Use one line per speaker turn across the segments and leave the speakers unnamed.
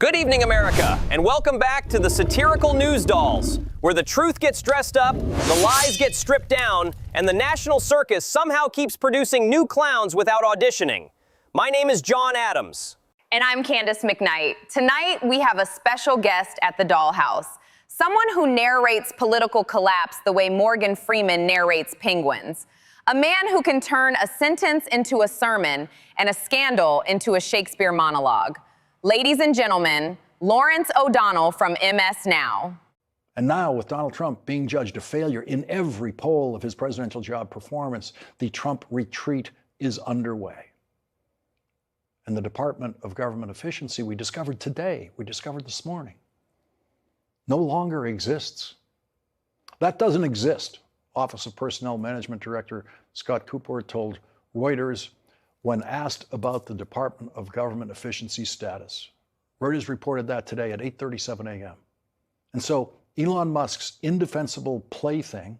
Good evening, America, and welcome back to the satirical news dolls, where the truth gets dressed up, the lies get stripped down, and the national circus somehow keeps producing new clowns without auditioning. My name is John Adams.
And I'm Candice McKnight. Tonight, we have a special guest at the Dollhouse, someone who narrates political collapse the way Morgan Freeman narrates Penguins. A man who can turn a sentence into a sermon and a scandal into a Shakespeare monologue. Ladies and gentlemen, Lawrence O'Donnell from MS Now.
And now, with Donald Trump being judged a failure in every poll of his presidential job performance, the Trump retreat is underway. And the Department of Government Efficiency, we discovered this morning, no longer exists. That doesn't exist, Office of Personnel Management Director Scott Cooper told Reuters when asked about the Department of Government Efficiency status. Reuters reported that today at 8:37 a.m. And so Elon Musk's indefensible plaything,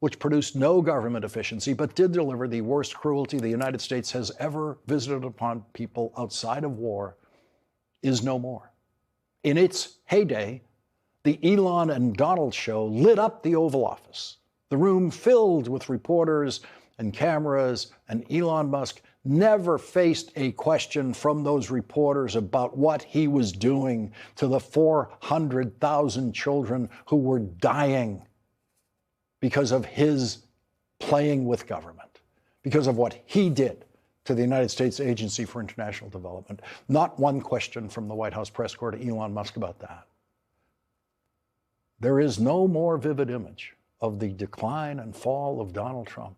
which produced no government efficiency but did deliver the worst cruelty the United States has ever visited upon people outside of war, is no more. In its heyday, the Elon and Donald show lit up the Oval Office, the room filled with reporters and cameras, and Elon Musk never faced a question from those reporters about what he was doing to the 400,000 children who were dying because of his playing with government, because of what he did to the United States Agency for International Development. Not one question from the White House press corps to Elon Musk about that. There is no more vivid image of the decline and fall of Donald Trump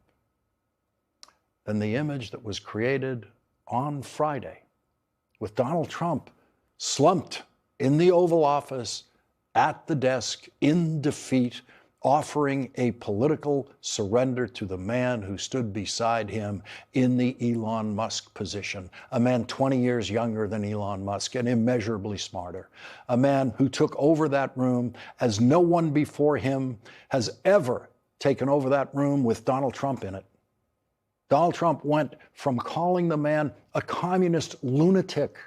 than the image that was created on Friday with Donald Trump slumped in the Oval Office at the desk in defeat, offering a political surrender to the man who stood beside him in the Elon Musk position, a man 20 years younger than Elon Musk and immeasurably smarter, a man who took over that room as no one before him has ever taken over that room with Donald Trump in it. Donald Trump went from calling the man a communist lunatic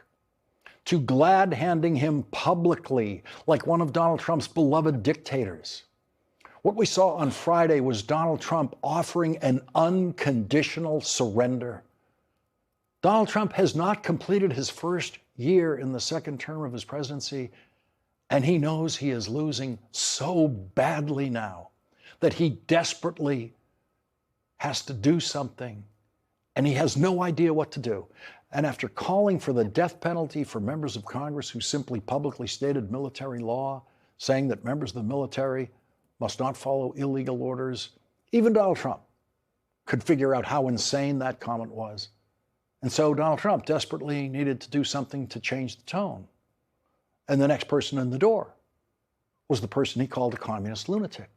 to glad-handing him publicly like one of Donald Trump's beloved dictators. What we saw on Friday was Donald Trump offering an unconditional surrender. Donald Trump has not completed his first year in the second term of his presidency, and he knows he is losing so badly now that he desperately has to do something, and he has no idea what to do. And after calling for the death penalty for members of Congress who simply publicly stated military law, saying that members of the military must not follow illegal orders, even Donald Trump could figure out how insane that comment was. And so Donald Trump desperately needed to do something to change the tone. And the next person in the door was the person he called a communist lunatic.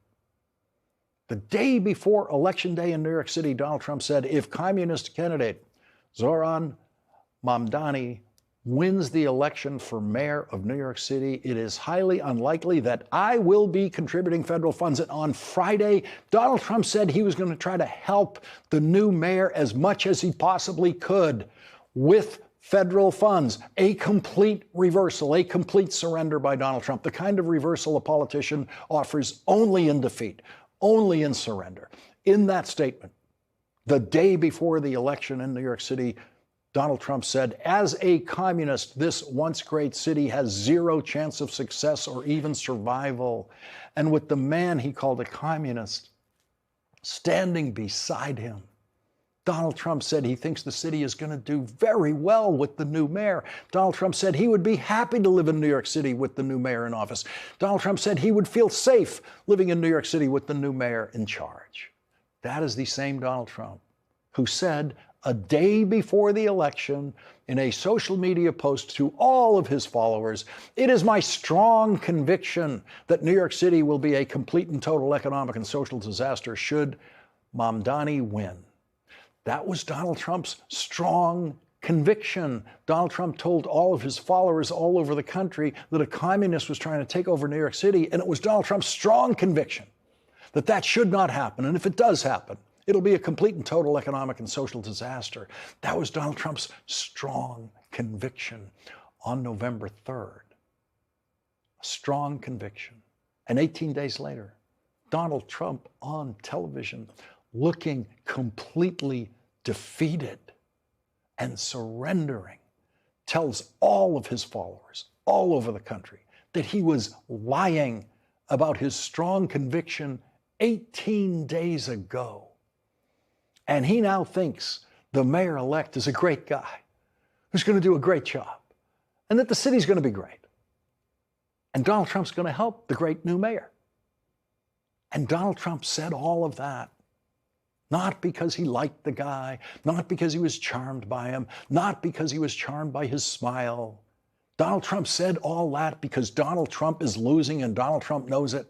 The day before Election Day in New York City, Donald Trump said, if communist candidate Zoran Mamdani wins the election for mayor of New York City, it is highly unlikely that I will be contributing federal funds. And on Friday, Donald Trump said he was going to try to help the new mayor as much as he possibly could with federal funds. A complete reversal, a complete surrender by Donald Trump, the kind of reversal a politician offers only in defeat, only in surrender. In that statement, the day before the election in New York City, Donald Trump said, as a communist, this once great city has zero chance of success or even survival. And with the man he called a communist standing beside him, Donald Trump said he thinks the city is going to do very well with the new mayor. Donald Trump said he would be happy to live in New York City with the new mayor in office. Donald Trump said he would feel safe living in New York City with the new mayor in charge. That is the same Donald Trump who said a day before the election in a social media post to all of his followers, it is my strong conviction that New York City will be a complete and total economic and social disaster should Mamdani win. That was Donald Trump's strong conviction. Donald Trump told all of his followers all over the country that a communist was trying to take over New York City, and it was Donald Trump's strong conviction that that should not happen. And if it does happen, it'll be a complete and total economic and social disaster. That was Donald Trump's strong conviction on November 3rd. a strong conviction. And 18 days later, Donald Trump on television looking completely defeated and surrendering, tells all of his followers all over the country that he was lying about his strong conviction 18 days ago. And he now thinks the mayor-elect is a great guy who's going to do a great job and that the city's going to be great. And Donald Trump's going to help the great new mayor. And Donald Trump said all of that not because he liked the guy, not because he was charmed by him, not because he was charmed by his smile. Donald Trump said all that because Donald Trump is losing and Donald Trump knows it.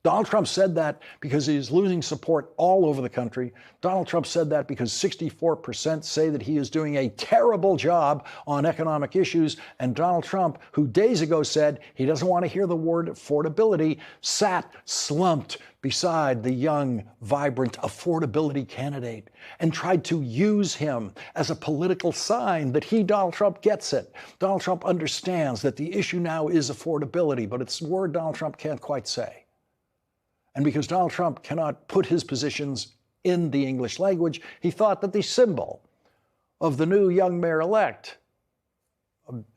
Donald Trump said that because he's losing support all over the country. Donald Trump said that because 64% say that he is doing a terrible job on economic issues. And Donald Trump, who days ago said he doesn't want to hear the word affordability, sat slumped beside the young, vibrant affordability candidate and tried to use him as a political sign that he, Donald Trump, gets it. Donald Trump understands that the issue now is affordability, but it's a word Donald Trump can't quite say. And because Donald Trump cannot put his positions in the English language, he thought that the symbol of the new young mayor-elect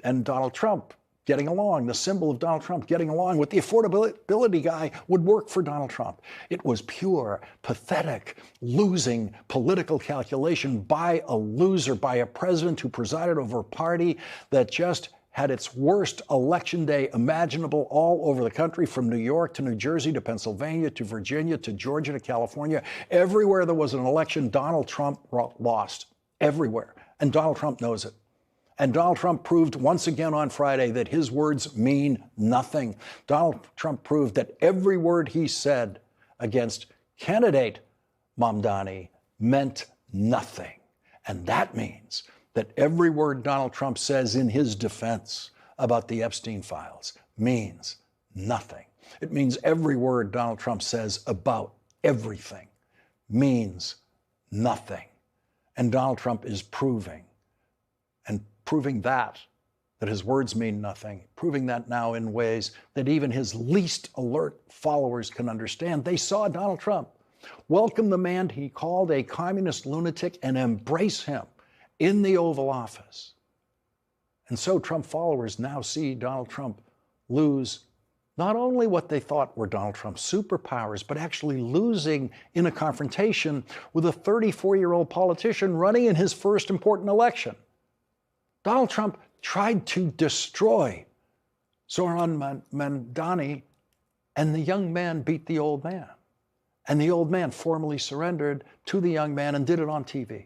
and Donald Trump getting along, the symbol of Donald Trump getting along with the affordability guy would work for Donald Trump. It was pure, pathetic, losing political calculation by a loser, by a president who presided over a party that just had its worst election day imaginable all over the country, from New York to New Jersey to Pennsylvania to Virginia to Georgia to California. Everywhere there was an election, Donald Trump lost. Everywhere. And Donald Trump knows it. And Donald Trump proved once again on Friday that his words mean nothing. Donald Trump proved that every word he said against candidate Mamdani meant nothing. And that means that every word Donald Trump says in his defense about the Epstein files means nothing. It means every word Donald Trump says about everything means nothing. And Donald Trump is proving that his words mean nothing, proving that now in ways that even his least alert followers can understand. They saw Donald Trump welcome the man he called a communist lunatic and embrace him in the Oval Office. And so Trump followers now see Donald Trump lose not only what they thought were Donald Trump's superpowers, but actually losing in a confrontation with a 34-year-old politician running in his first important election. Donald Trump tried to destroy Zoran Mamdani, and the young man beat the old man. And the old man formally surrendered to the young man and did it on TV.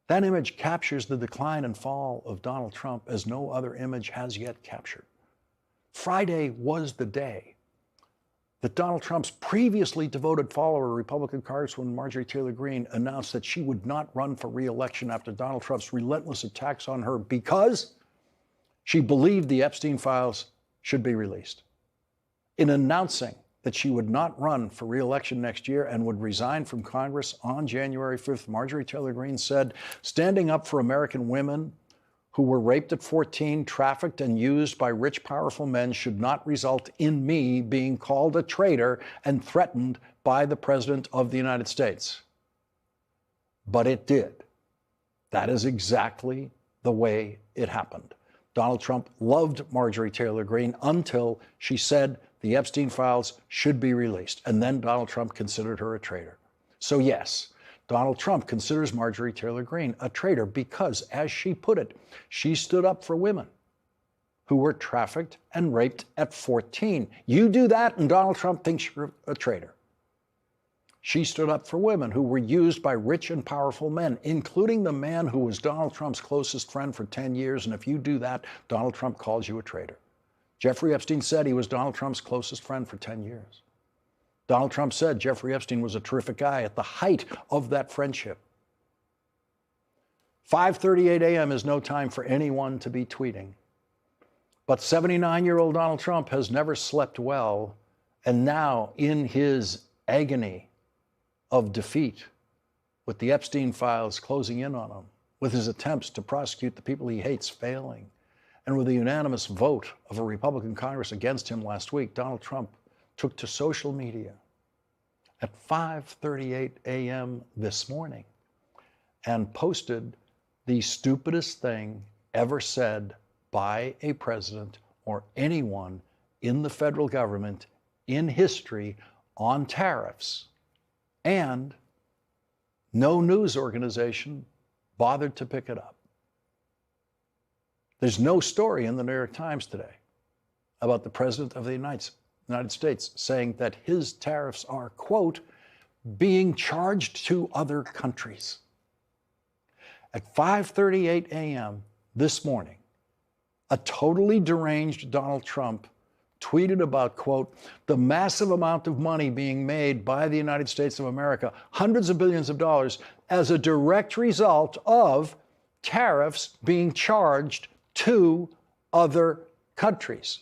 That image captures the decline and fall of Donald Trump as no other image has yet captured. Friday was the day that Donald Trump's previously devoted follower, Republican Congresswoman Marjorie Taylor Greene, announced that she would not run for re-election after Donald Trump's relentless attacks on her because she believed the Epstein files should be released. In announcing that she would not run for re-election next year and would resign from Congress on January 5th, Marjorie Taylor Greene said, "Standing up for American women who were raped at 14, trafficked and used by rich, powerful men should not result in me being called a traitor and threatened by the President of the United States." But it did. That is exactly the way it happened. Donald Trump loved Marjorie Taylor Greene until she said the Epstein files should be released. And then Donald Trump considered her a traitor. So yes, Donald Trump considers Marjorie Taylor Greene a traitor because, as she put it, she stood up for women who were trafficked and raped at 14. You do that and Donald Trump thinks you're a traitor. She stood up for women who were used by rich and powerful men, including the man who was Donald Trump's closest friend for 10 years. And if you do that, Donald Trump calls you a traitor. Jeffrey Epstein said he was Donald Trump's closest friend for 10 years. Donald Trump said Jeffrey Epstein was a terrific guy at the height of that friendship. 5:38 a.m. is no time for anyone to be tweeting. But 79-year-old Donald Trump has never slept well, and now in his agony of defeat, with the Epstein files closing in on him, with his attempts to prosecute the people he hates failing, And with a unanimous vote of a Republican Congress against him last week, Donald Trump took to social media at 5:38 a.m. this morning and posted the stupidest thing ever said by a president or anyone in the federal government in history on tariffs. And no news organization bothered to pick it up. There's no story in the New York Times today about the President of the United States saying that his tariffs are, quote, being charged to other countries. At 5:38 a.m. this morning, a totally deranged Donald Trump tweeted about, quote, the massive amount of money being made by the United States of America, hundreds of billions of dollars, as a direct result of tariffs being charged to other countries.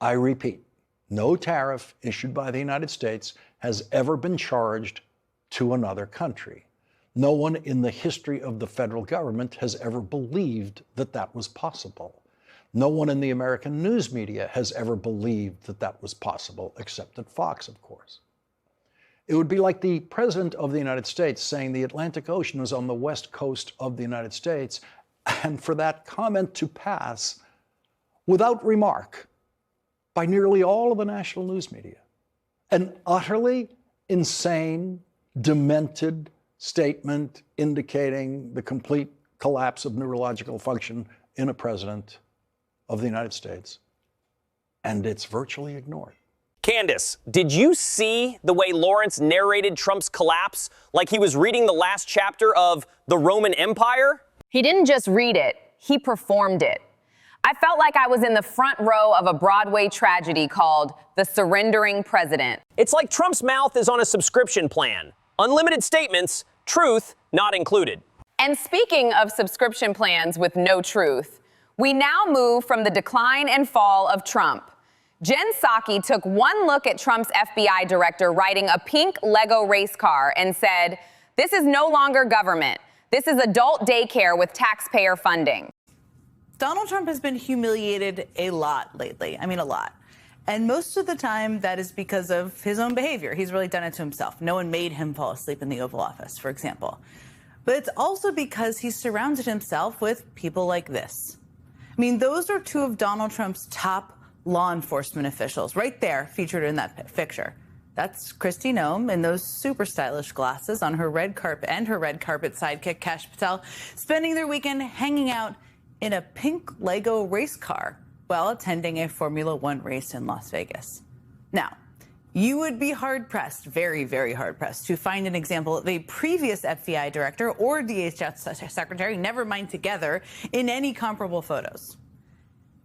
I repeat, no tariff issued by the United States has ever been charged to another country. No one in the history of the federal government has ever believed that that was possible. No one in the American news media has ever believed that that was possible, except at Fox, of course. It would be like the President of the United States saying the Atlantic Ocean was on the west coast of the United States, and for that comment to pass without remark by nearly all of the national news media. An utterly insane, demented statement indicating the complete collapse of neurological function in a president of the United States, and it's virtually ignored.
Candis, did you see the way Lawrence narrated Trump's collapse like he was reading the last chapter of The Roman Empire?
He didn't just read it, he performed it. I felt like I was in the front row of a Broadway tragedy called The Surrendering President.
It's like Trump's mouth is on a subscription plan. Unlimited statements, truth not included.
And speaking of subscription plans with no truth, we now move from the decline and fall of Trump. Jen Psaki took one look at Trump's FBI director riding a pink Lego race car and said, "This is no longer government. This is adult daycare with taxpayer funding."
Donald Trump has been humiliated a lot lately. I mean, a lot. And most of the time, that is because of his own behavior. He's really done it to himself. No one made him fall asleep in the Oval Office, for example. But it's also because he's surrounded himself with people like this. I mean, those are two of Donald Trump's top law enforcement officials right there featured in that picture. That's Kristi Noem in those super stylish glasses on her red carpet and her red carpet sidekick, Kash Patel, spending their weekend hanging out in a pink Lego race car while attending a Formula One race in Las Vegas. Now, you would be hard-pressed, very, very hard-pressed, to find an example of a previous FBI director or DHS secretary, never mind together, in any comparable photos.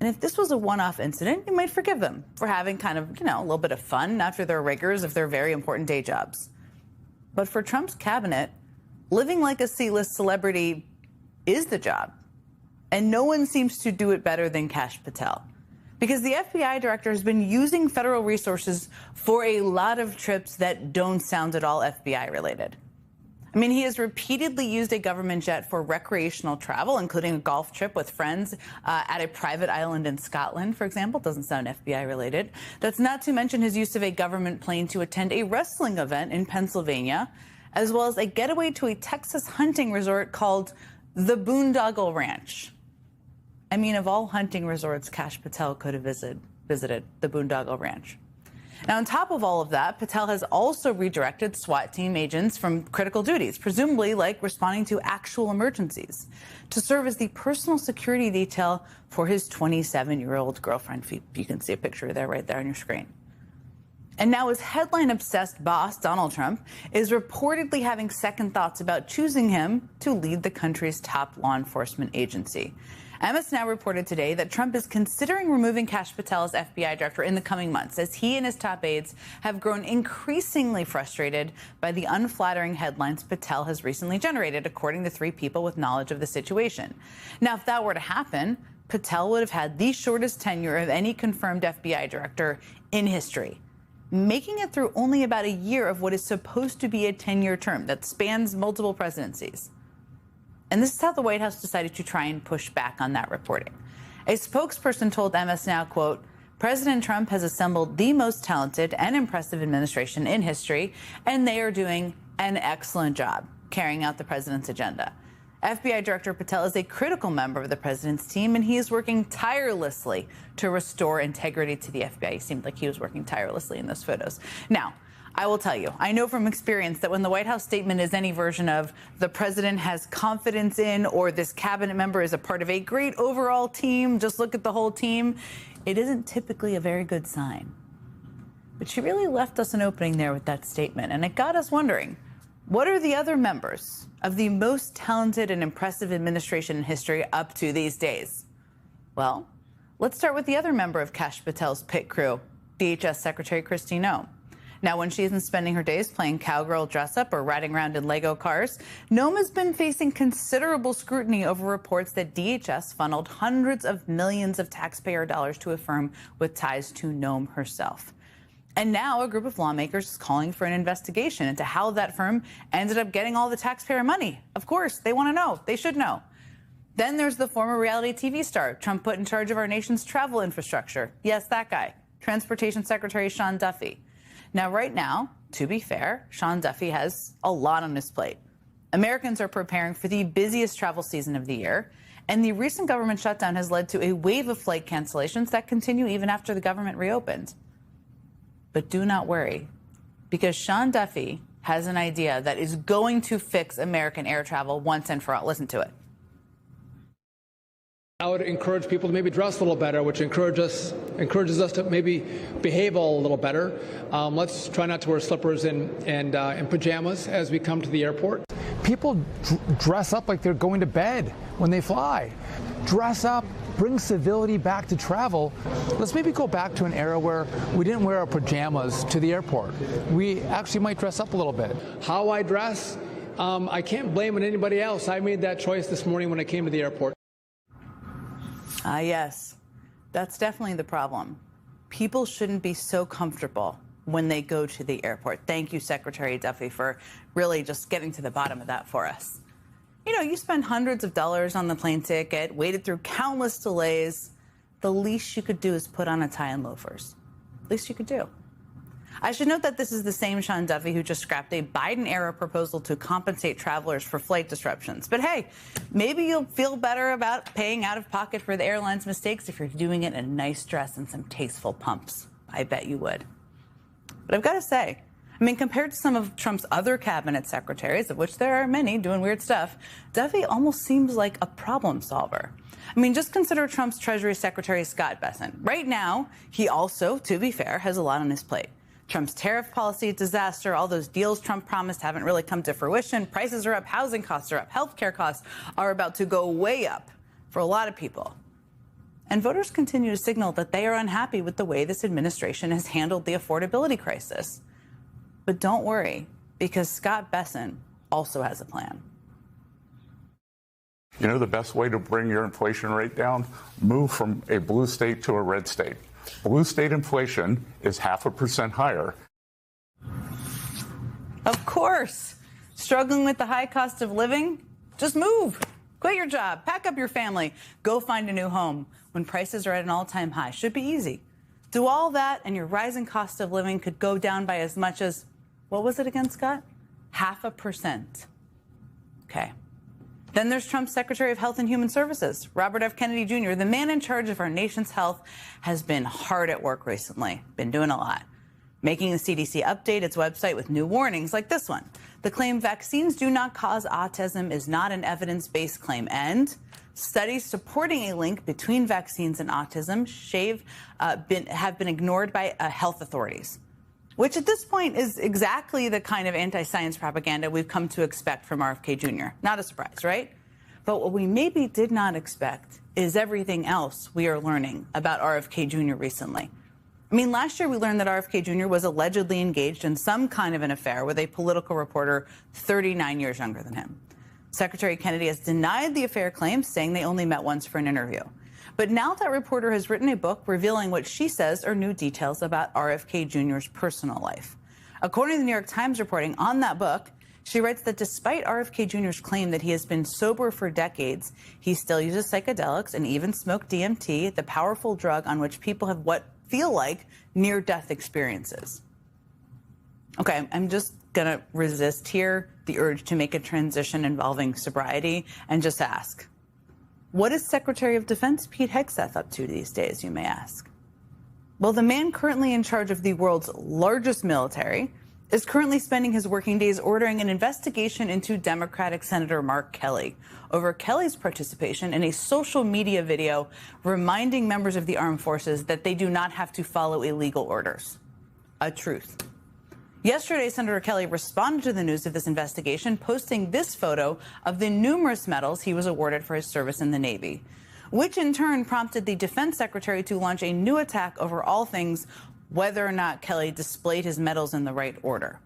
And if this was a one-off incident, you might forgive them for having kind of, a little bit of fun after their rigors of their very important day jobs. But for Trump's cabinet, living like a C-list celebrity is the job. And no one seems to do it better than Kash Patel. Because the FBI director has been using federal resources for a lot of trips that don't sound at all FBI related. I mean, he has repeatedly used a government jet for recreational travel, including a golf trip with friends at a private island in Scotland, for example. Doesn't sound FBI related. That's not to mention his use of a government plane to attend a wrestling event in Pennsylvania, as well as a getaway to a Texas hunting resort called the Boondoggle Ranch. I mean, of all hunting resorts, Kash Patel could have visited the Boondoggle Ranch. Now, on top of all of that, Patel has also redirected SWAT team agents from critical duties, presumably like responding to actual emergencies, to serve as the personal security detail for his 27-year-old girlfriend. You can see a picture there right there on your screen. And now his headline-obsessed boss, Donald Trump, is reportedly having second thoughts about choosing him to lead the country's top law enforcement agency. MS Now reported today that Trump is considering removing Kash Patel as FBI director in the coming months, as he and his top aides have grown increasingly frustrated by the unflattering headlines Patel has recently generated, according to three people with knowledge of the situation. Now, if that were to happen, Patel would have had the shortest tenure of any confirmed FBI director in history, making it through only about a year of what is supposed to be a 10-year term that spans multiple presidencies. And this is how the White House decided to try and push back on that reporting. A spokesperson told MS Now, quote, President Trump has assembled the most talented and impressive administration in history, and they are doing an excellent job carrying out the president's agenda. FBI Director Patel is a critical member of the president's team, and he is working tirelessly to restore integrity to the FBI. He seemed like he was working tirelessly in those photos. Now, I will tell you, I know from experience that when the White House statement is any version of the president has confidence in, or this cabinet member is a part of a great overall team, just look at the whole team, it isn't typically a very good sign. But she really left us an opening there with that statement, and it got us wondering, what are the other members of the most talented and impressive administration in history up to these days? Well, let's start with the other member of Kash Patel's pit crew, DHS Secretary Kristi Noem. Now, when she isn't spending her days playing cowgirl dress-up or riding around in Lego cars, Noem has been facing considerable scrutiny over reports that DHS funneled hundreds of millions of taxpayer dollars to a firm with ties to Noem herself. And now a group of lawmakers is calling for an investigation into how that firm ended up getting all the taxpayer money. Of course, they want to know. They should know. Then there's the former reality TV star Trump put in charge of our nation's travel infrastructure. Yes, that guy, Transportation Secretary Sean Duffy. Now, right now, to be fair, Sean Duffy has a lot on his plate. Americans are preparing for the busiest travel season of the year, and the recent government shutdown has led to a wave of flight cancellations that continue even after the government reopened. But do not worry, because Sean Duffy has an idea that is going to fix American air travel once and for all. Listen to it.
I would encourage people to maybe dress a little better, which encourages us to maybe behave a little better. Let's try not to wear slippers and pajamas as we come to the airport.
People dress up like they're going to bed when they fly. Dress up, bring civility back to travel. Let's maybe go back to an era where we didn't wear our pajamas to the airport. We actually might dress up a little bit.
How I dress, I can't blame it anybody else. I made that choice this morning when I came to the airport.
Yes, that's definitely the problem. People shouldn't be so comfortable when they go to the airport. Thank you, Secretary Duffy, for really just getting to the bottom of that for us. You know, you spend hundreds of dollars on the plane ticket, waited through countless delays. The least you could do is put on a tie and loafers. Least you could do. I should note that this is the same Sean Duffy who just scrapped a Biden-era proposal to compensate travelers for flight disruptions. But hey, maybe you'll feel better about paying out of pocket for the airline's mistakes if you're doing it in a nice dress and some tasteful pumps. I bet you would. But I've got to say, I mean, compared to some of Trump's other cabinet secretaries, of which there are many doing weird stuff, Duffy almost seems like a problem solver. I mean, just consider Trump's Treasury Secretary Scott Bessent. Right now, he also, to be fair, has a lot on his plate. Trump's tariff policy disaster, all those deals Trump promised haven't really come to fruition. Prices are up, housing costs are up, healthcare costs are about to go way up for a lot of people. And voters continue to signal that they are unhappy with the way this administration has handled the affordability crisis. But don't worry, because Scott Bessent also has a plan.
You know the best way to bring your inflation rate down? Move from a blue state to a red state. Blue state inflation is 0.5% higher.
Of course. Struggling with the high cost of living? Just move. Quit your job. Pack up your family. Go find a new home when prices are at an all-time high. Should be easy. Do all that and your rising cost of living could go down by as much as, what was it again, Scott? 0.5%. Okay. Then there's Trump's Secretary of Health and Human Services, Robert F. Kennedy Jr., the man in charge of our nation's health, has been hard at work recently, been doing a lot, making the CDC update its website with new warnings like this one. The claim vaccines do not cause autism is not an evidence-based claim, and studies supporting a link between vaccines and autism have been ignored by health authorities, which at this point is exactly the kind of anti-science propaganda we've come to expect from RFK Jr. Not a surprise, right? But what we maybe did not expect is everything else we are learning about RFK Jr. recently. I mean, last year we learned that RFK Jr. was allegedly engaged in some kind of an affair with a political reporter 39 years younger than him. Secretary Kennedy has denied the affair claims, saying they only met once for an interview. But now that reporter has written a book revealing what she says are new details about RFK Jr.'s personal life. According to the New York Times reporting on that book, She writes that despite RFK Jr.'s claim that he has been sober for decades, he still uses psychedelics and even smoked DMT, the powerful drug on which people have what feel like near-death experiences. Okay, I'm just going to resist here the urge to make a transition involving sobriety and just ask, what is Secretary of Defense Pete Hegseth up to these days, you may ask? Well, the man currently in charge of the world's largest military is currently spending his working days ordering an investigation into Democratic Senator Mark Kelly over Kelly's participation in a social media video reminding members of the armed forces that they do not have to follow illegal orders. A truth. Yesterday, Senator Kelly responded to the news of this investigation, posting this photo of the numerous medals he was awarded for his service in the Navy, which in turn prompted the defense secretary to launch a new attack over all things whether or not Kelly displayed his medals in the right order.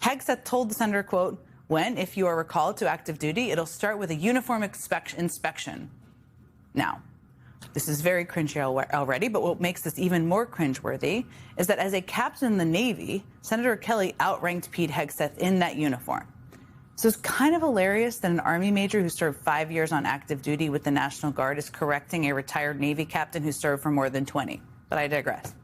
Hegseth told the senator, quote, when, if you are recalled to active duty, it'll start with a uniform inspection. Now, this is very cringy already, but what makes this even more cringeworthy is that as a captain in the Navy, Senator Kelly outranked Pete Hegseth in that uniform. So it's kind of hilarious that an Army major who served 5 years on active duty with the National Guard is correcting a retired Navy captain who served for more than 20. But I digress.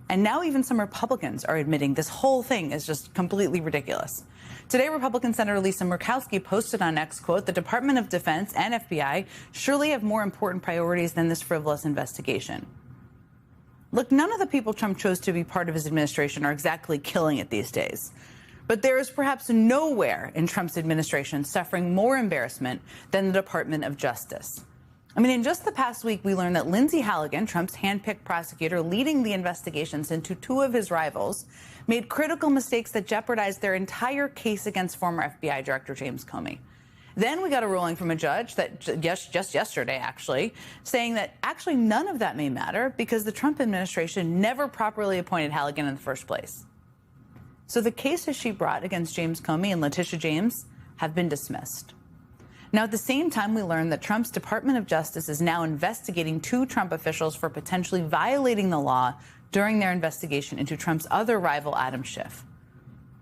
And now even some Republicans are admitting this whole thing is just completely ridiculous. Today, Republican Senator Lisa Murkowski posted on X, quote, the Department of Defense and FBI surely have more important priorities than this frivolous investigation. Look, none of the people Trump chose to be part of his administration are exactly killing it these days. But there is perhaps nowhere in Trump's administration suffering more embarrassment than the Department of Justice. I mean, in just the past week, we learned that Lindsay Halligan, Trump's handpicked prosecutor leading the investigations into two of his rivals, made critical mistakes that jeopardized their entire case against former FBI Director James Comey. Then we got a ruling from a judge that just yesterday, actually, saying that actually none of that may matter because the Trump administration never properly appointed Halligan in the first place. So the cases she brought against James Comey and Letitia James have been dismissed. Now, at the same time, we learned that Trump's Department of Justice is now investigating two Trump officials for potentially violating the law during their investigation into Trump's other rival, Adam Schiff.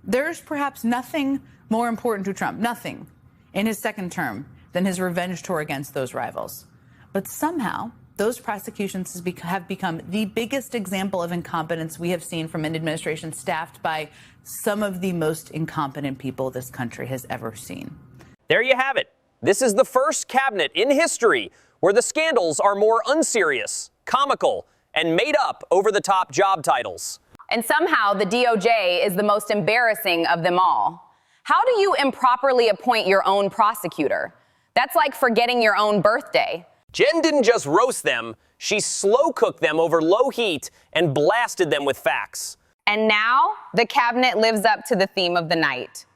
There's perhaps nothing more important to Trump, nothing, in his second term than his revenge tour against those rivals. But somehow, those prosecutions have become the biggest example of incompetence we have seen from an administration staffed by some of the most incompetent people this country has ever seen.
There you have it. This is the first cabinet in history where the scandals are more unserious, comical, and made up over-the-top job titles.
And somehow the DOJ is the most embarrassing of them all. How do you improperly appoint your own prosecutor? That's like forgetting your own birthday.
Jen didn't just roast them, she slow-cooked them over low heat and blasted them with facts.
And now the cabinet lives up to the theme of the night: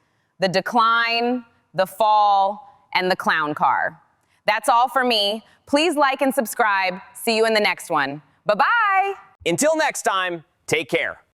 the decline, the fall, and the clown car. That's all for me. Please like and subscribe. See you in the next one. Bye-bye.
Until next time, take care.